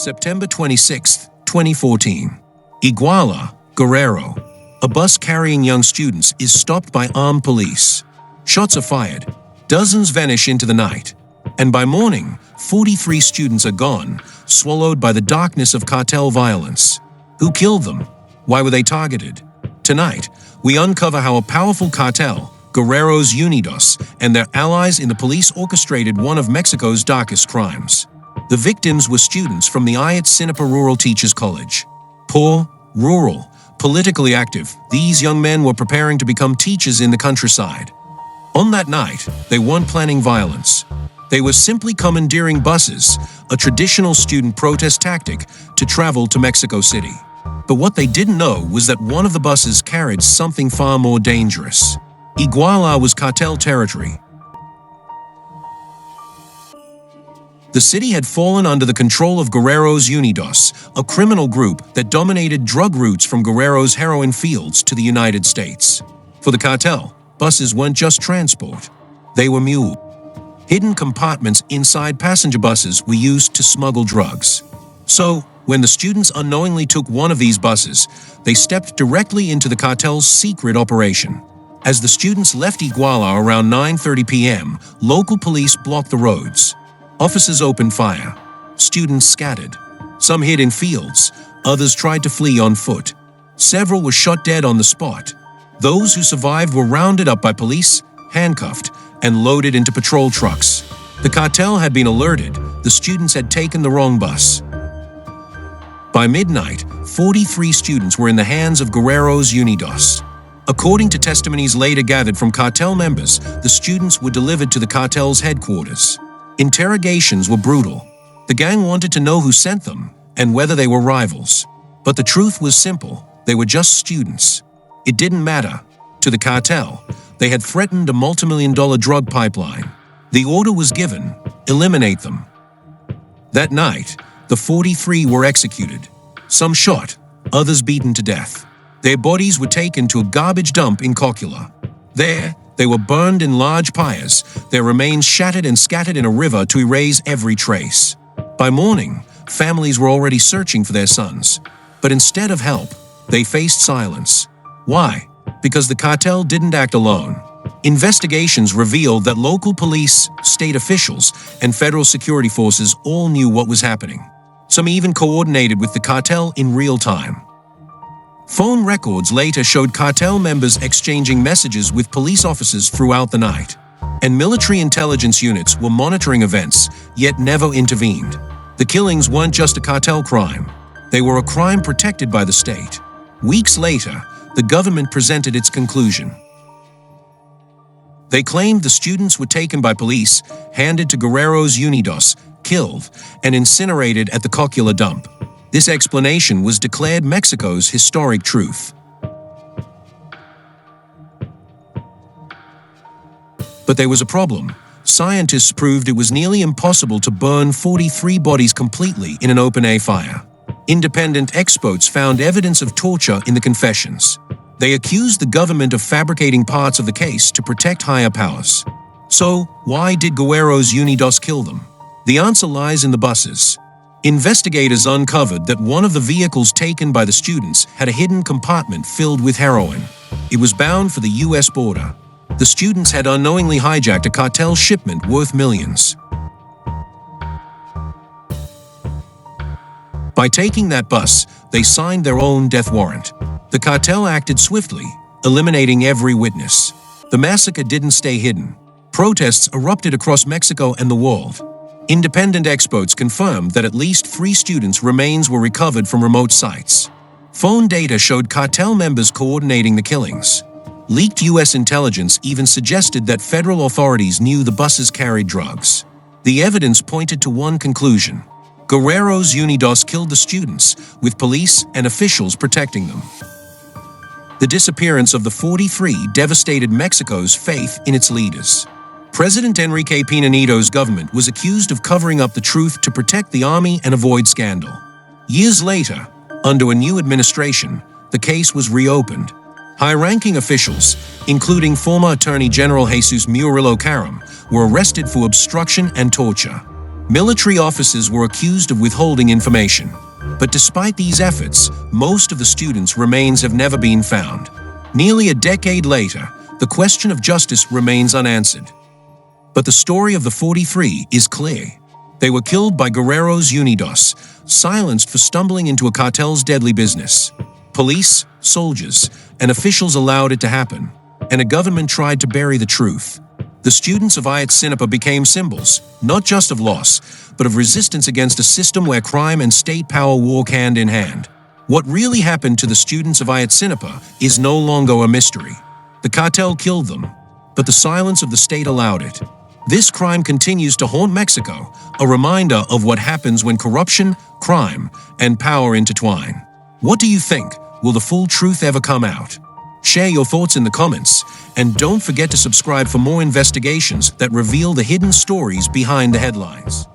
September 26, 2014. Iguala, Guerrero. A bus carrying young students is stopped by armed police. Shots are fired. Dozens vanish into the night. And by morning, 43 students are gone, swallowed by the darkness of cartel violence. Who killed them? Why were they targeted? Tonight, we uncover how a powerful cartel, Guerreros Unidos, and their allies in the police orchestrated one of Mexico's darkest crimes. The victims were students from the Ayotzinapa Rural Teachers College. Poor, rural, politically active, these young men were preparing to become teachers in the countryside. On that night, they weren't planning violence. They were simply commandeering buses, a traditional student protest tactic, to travel to Mexico City. But what they didn't know was that one of the buses carried something far more dangerous. Iguala was cartel territory. The city had fallen under the control of Guerreros Unidos, a criminal group that dominated drug routes from Guerrero's heroin fields to the United States. For the cartel, buses weren't just transport. They were mule. Hidden compartments inside passenger buses were used to smuggle drugs. So, when the students unknowingly took one of these buses, they stepped directly into the cartel's secret operation. As the students left Iguala around 9:30 p.m., local police blocked the roads. Officers opened fire. Students scattered. Some hid in fields. Others tried to flee on foot. Several were shot dead on the spot. Those who survived were rounded up by police, handcuffed, and loaded into patrol trucks. The cartel had been alerted. The students had taken the wrong bus. By midnight, 43 students were in the hands of Guerreros Unidos. According to testimonies later gathered from cartel members, the students were delivered to the cartel's headquarters. Interrogations were brutal. The gang wanted to know who sent them and whether they were rivals. But the truth was simple. They were just students. It didn't matter. To the cartel, they had threatened a multimillion-dollar drug pipeline. The order was given: eliminate them. That night, the 43 were executed. Some shot, others beaten to death. Their bodies were taken to a garbage dump in Cocula. There, they were burned in large pyres, their remains shattered and scattered in a river to erase every trace. By morning, families were already searching for their sons. But instead of help, they faced silence. Why? Because the cartel didn't act alone. Investigations revealed that local police, state officials, and federal security forces all knew what was happening. Some even coordinated with the cartel in real time. Phone records later showed cartel members exchanging messages with police officers throughout the night. And military intelligence units were monitoring events, yet never intervened. The killings weren't just a cartel crime. They were a crime protected by the state. Weeks later, the government presented its conclusion. They claimed the students were taken by police, handed to Guerreros Unidos, killed, and incinerated at the Cocula dump. This explanation was declared Mexico's historic truth. But there was a problem. Scientists proved it was nearly impossible to burn 43 bodies completely in an open-air fire. Independent experts found evidence of torture in the confessions. They accused the government of fabricating parts of the case to protect higher powers. So, why did Guerreros Unidos kill them? The answer lies in the buses. Investigators uncovered that one of the vehicles taken by the students had a hidden compartment filled with heroin. It was bound for the U.S. border. The students had unknowingly hijacked a cartel shipment worth millions. By taking that bus, they signed their own death warrant. The cartel acted swiftly, eliminating every witness. The massacre didn't stay hidden. Protests erupted across Mexico and the world. Independent experts confirmed that at least 3 students' remains were recovered from remote sites. Phone data showed cartel members coordinating the killings. Leaked U.S. intelligence even suggested that federal authorities knew the buses carried drugs. The evidence pointed to one conclusion: Guerreros Unidos killed the students, with police and officials protecting them. The disappearance of the 43 devastated Mexico's faith in its leaders. President Enrique Peña Nieto's government was accused of covering up the truth to protect the army and avoid scandal. Years later, under a new administration, the case was reopened. High-ranking officials, including former Attorney General Jesus Murillo Karam, were arrested for obstruction and torture. Military officers were accused of withholding information. But despite these efforts, most of the students' remains have never been found. Nearly a decade later, the question of justice remains unanswered. But the story of the 43 is clear. They were killed by Guerreros Unidos, silenced for stumbling into a cartel's deadly business. Police, soldiers, and officials allowed it to happen, and a government tried to bury the truth. The students of Ayotzinapa became symbols, not just of loss, but of resistance against a system where crime and state power walk hand in hand. What really happened to the students of Ayotzinapa is no longer a mystery. The cartel killed them, but the silence of the state allowed it. This crime continues to haunt Mexico, a reminder of what happens when corruption, crime, and power intertwine. What do you think? Will the full truth ever come out? Share your thoughts in the comments, and don't forget to subscribe for more investigations that reveal the hidden stories behind the headlines.